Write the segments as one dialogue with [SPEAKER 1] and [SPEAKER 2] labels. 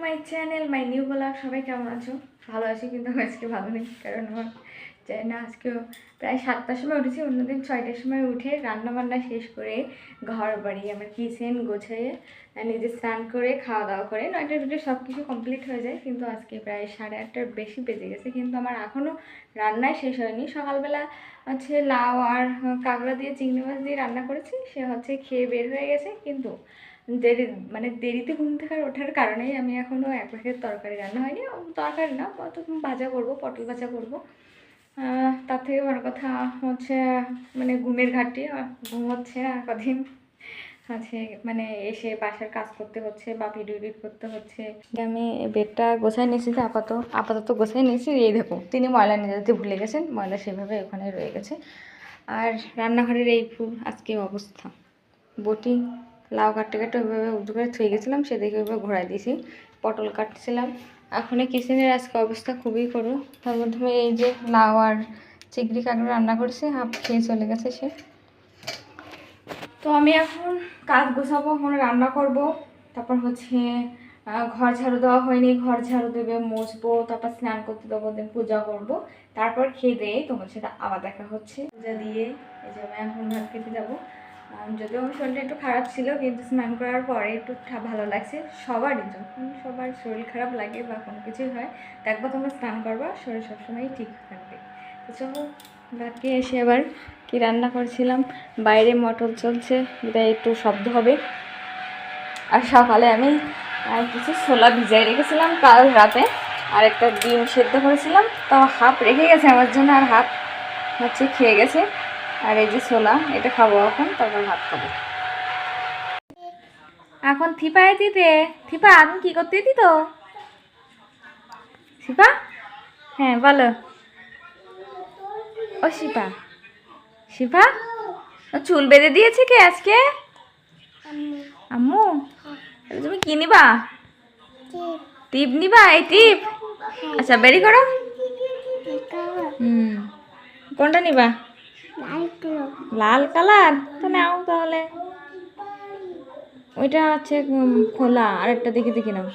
[SPEAKER 1] My channel my new blog. সবাই কেমন আছো? ভালো আছি, কিন্তু আজকে ভালো নেই, কারণ আমার জানি না, আজকে প্রায় 7টার সময় উঠেছি, অন্যদিন 6টার সময় উঠে রান্নাবান্না শেষ করে ঘর বাড়ি আমার কিচেন গোছাইয়ে নিজে স্নান করে খাওয়া দাওয়া করে 9টার ভিতরে সব কিছু কমপ্লিট হয়ে যায়। কিন্তু আজকে প্রায় 8:30টার বেশি বেজে গেছে, কিন্তু আমার এখনও রান্নাই শেষ হয়নি। সকালবেলা হচ্ছে লাউ আর কাঁকড়া দিয়ে চিংড়ি মাছ দিয়ে রান্না করেছি, সে হচ্ছে খেয়ে বের হয়ে গেছে। কিন্তু দেরিতে ঘুম থেকে ওঠার কারণেই আমি এখনও এক প্যাকেট তরকারি রান্না হয়নি। তরকারি না, ভাজা করবো, পটল ভাজা করবো। তার থেকে বড় কথা হচ্ছে ঘুমের ঘাটতি, ঘুম হচ্ছে না কদিন আছে, এসে বাসার কাজ করতে হচ্ছে বা ভিডিও এডিট করতে হচ্ছে। আমি বেডটা গোছাই নিয়েছি, তো আপাতত গোছাই নিয়েছি। এই দেখো, তিনি ময়লা নিয়ে যেতে ভুলে গেছেন, ময়লা সেভাবে ওখানে রয়ে গেছে। আর রান্নাঘরের এই ফুল আজকে অবস্থা, বটি লাউ কাটতে কাটতে ওইভাবে উঁচু করে থুয়ে গেছিলাম, সে দেখে ওইভাবে ঘোরাই দিয়েছি। পটল কাটছিলাম, এখন কিচেনের আজকে অবস্থা খুবই করো। তার মধ্যে এই যে লাউ আর চিংড়ি কাঁকড়া রান্না করেছি, হাফ খেয়ে চলে গেছে সে। তো আমি এখন কাজ গোছাবো, এখন রান্না করব, তারপর হচ্ছে ঘর ঝাড়ু দেওয়া হয়নি, ঘর ঝাড়ু দেবে, মুছবো, তারপর স্নান করতে দেবো, দেন পূজা করবো, তারপর খেয়ে দিয়ে তোমার সাথে আবার দেখা হচ্ছে। পূজা দিয়ে এই যে আমি এখন ভাত খেতে যাবো। যদিও আমার শরীরটা একটু খারাপ ছিল, কিন্তু স্নান করার পরে একটু ভালো লাগছে। সবারই, যখন সবার শরীর খারাপ লাগে বা কোনো কিছুই হয়, একবার তোমরা স্নান করবা, শরীর সবসময় ঠিক থাকবে। তো চলো বাকি এসে আবার কি রান্না করছিলাম। বাইরে মোটর চলছে, এটা একটু শব্দ হবে। আর সকালে আমি কিছু ছোলা ভিজাই রেখেছিলাম কাল রাতে, আর একটা ডিম সেদ্ধ করেছিলাম, তাও হাফ রেখে গেছে আমার জন্য, আর হাফ হচ্ছে খেয়ে গেছে। আর এই যে ছোলা, এটা খাবো এখন, তারপর ভাত খাবো। এখন থিপায় দিতে, থিপা আমি কি করতে দিত শিপা? হ্যাঁ বলো। ও শিপা, শিপা চুল বেঁধে দিয়েছে কে আজকে? আম্মু। তুমি কি নিবা? টিপ নিবা? এই টিপ? আচ্ছা বেরি করো। কোনটা নিবা? লাল কালার তো নাও তাহলে। ওইটা হচ্ছে খোলা, আর একটা দেখে দেখে নাও।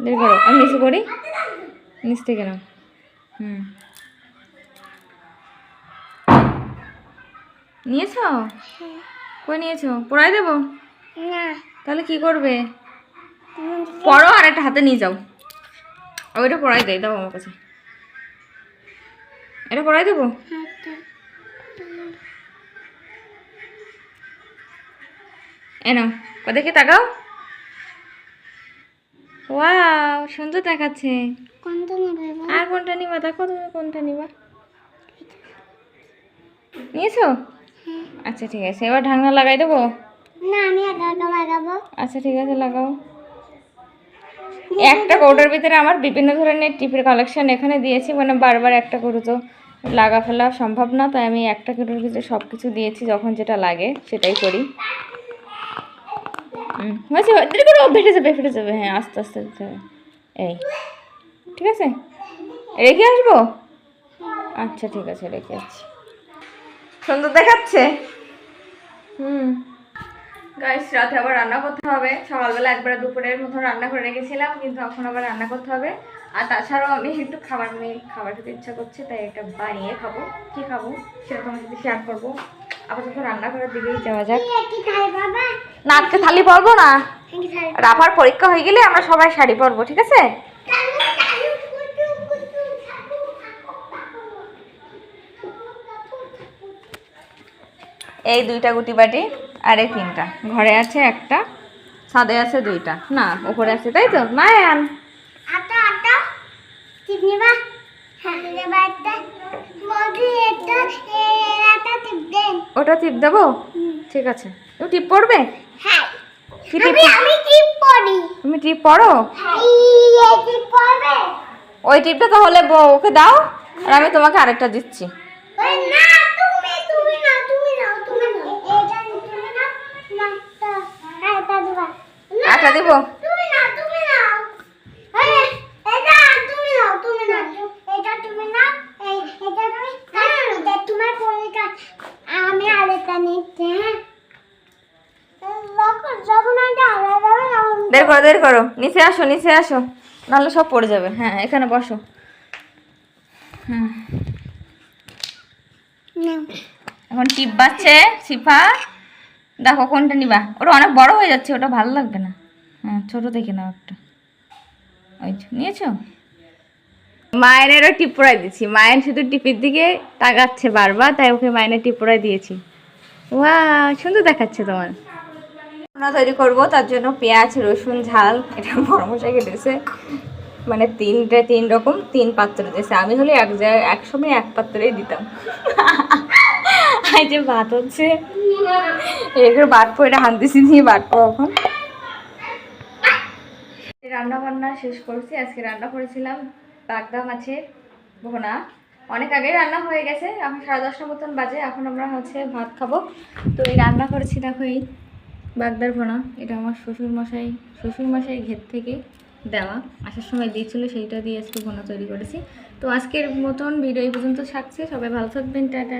[SPEAKER 1] বের করো, আমি নিচে করি, নিচ থেকে নাও। নিয়েছো? কই নিয়েছো? পড়াই দেবো? তাহলে কি করবে? পড়ো, আর একটা হাতে নিয়ে যাও। ওইটা পড়াই দেয়, দাও আমার কাছে। এটা পড়াই দেবো? এনো, দেখে তাকাও। ওয়াও, সুন্দর দেখাচ্ছে। আর কোনটা নিবা? দেখো তুমি কোনটা নিবা। নিয়েছো? আচ্ছা ঠিক আছে, এবার ঢাকনা লাগাই দেবো?
[SPEAKER 2] না, আমি একা লাগাবো।
[SPEAKER 1] আচ্ছা ঠিক আছে, লাগাও। একটা কৌটোর ভিতরে আমার বিভিন্ন ধরনের টিপের কালেকশন এখানে দিয়েছি, বারবার একটা করে তো লাগা ফেলা সম্ভব না, তাই আমি একটা কৌটোর ভিতরে সব কিছু দিয়েছি, যখন যেটা লাগে সেটাই করি। হয়েছে, ফেটে যাবে। হ্যাঁ, আস্তে আস্তে দিতে হবে। এই ঠিক আছে, রেখে আসবো? আচ্ছা ঠিক আছে, রেখে আসছি। সুন্দর দেখাচ্ছে। গাইস, রাতে আবার রান্না করতে হবে। সকালবেলা একবার দুপুরের মতো রান্না করে রেখেছিলাম, কিন্তু এখন আবার রান্না করতে হবে। আর তাছাড়াও আমি একটু খাবার খেতে ইচ্ছা করছে, তাই একটা বানিয়ে খাবো। কি খাবো সেটা তোমার সাথে শেয়ার করবো। আপাতত রান্নাঘরের দিকেই যাওয়া যাক। না, আজকে থালি পরবো না, রাফার পরীক্ষা হয়ে গেলে আমরা সবাই শাড়ি পরবো, ঠিক আছে? এই 2টা গুটি বাটি, আর এই 3টা ঘরে আছে, একটা ছাদে আছে, 2টা না উপরে আছে, তাই তো? মায়ান ওটা টিপ দেবো? ঠিক আছে, তুমি টিপ পড়বে? তুমি টিপ পড়ো? ওই টিপটা তাহলে ওকে দাও, আর আমি তোমাকে আরেকটা দিচ্ছি। আটা দিব? আমি আরেকটা নিচ্ছি। হ্যাঁ, যখন বের করো, নিচে আসো, নিচে আসো, নাহলে সব পড়ে যাবে। হ্যাঁ, এখানে বসো। হুম,
[SPEAKER 2] না
[SPEAKER 1] এখন টিপ বাজছে। শিফা, দেখো কোনটা নিবা। ওটা অনেক বড় হয়ে যাচ্ছে, ওটা ভালো লাগবে না। হ্যাঁ, ছোট দেখে নাও একটা। ওই যে, নিয়েছো? মায়েরও টিপ পরাই দিচ্ছি। মায়ের শুধু টিপের দিকে তাকাচ্ছে বারবার, তাই ওকে মায়ের টিপ পরাই দিয়েছি। ওয়া, সুন্দর দেখাচ্ছে তোমার। রান্না তৈরি করবো, তার জন্য পেঁয়াজ, রসুন, ঝাল এটা বড় মশাই কেটেছে। মানে তিন রকম 3 পাত্র দিয়েছে। আমি হলে এক সময় এক পাত্রেই দিতাম। এই যে ভাত হচ্ছে, এগুলো বাটবো, এটা হান্দিসি দিয়ে বাটবো এখন। রান্না বান্না শেষ করছি। আজকে রান্না করেছিলাম বাগদা মাছের ভোনা। অনেক আগেই রান্না হয়ে গেছে, এখন 10:30 মতন বাজে। এখন আমরা হচ্ছে ভাত খাবো। তো এই রান্না করেছি, দেখো এই বাগদার ভোনা। এটা আমার শ্বশুরমশাই ঘের থেকে দেওয়া, আসার সময় দিয়েছিল, সেইটা দিয়ে আজকে ভোনা তৈরি করেছি। তো আজকের মতন ভিডিও এই পর্যন্ত থাকছে। সবাই ভালো থাকবেন, টাটা।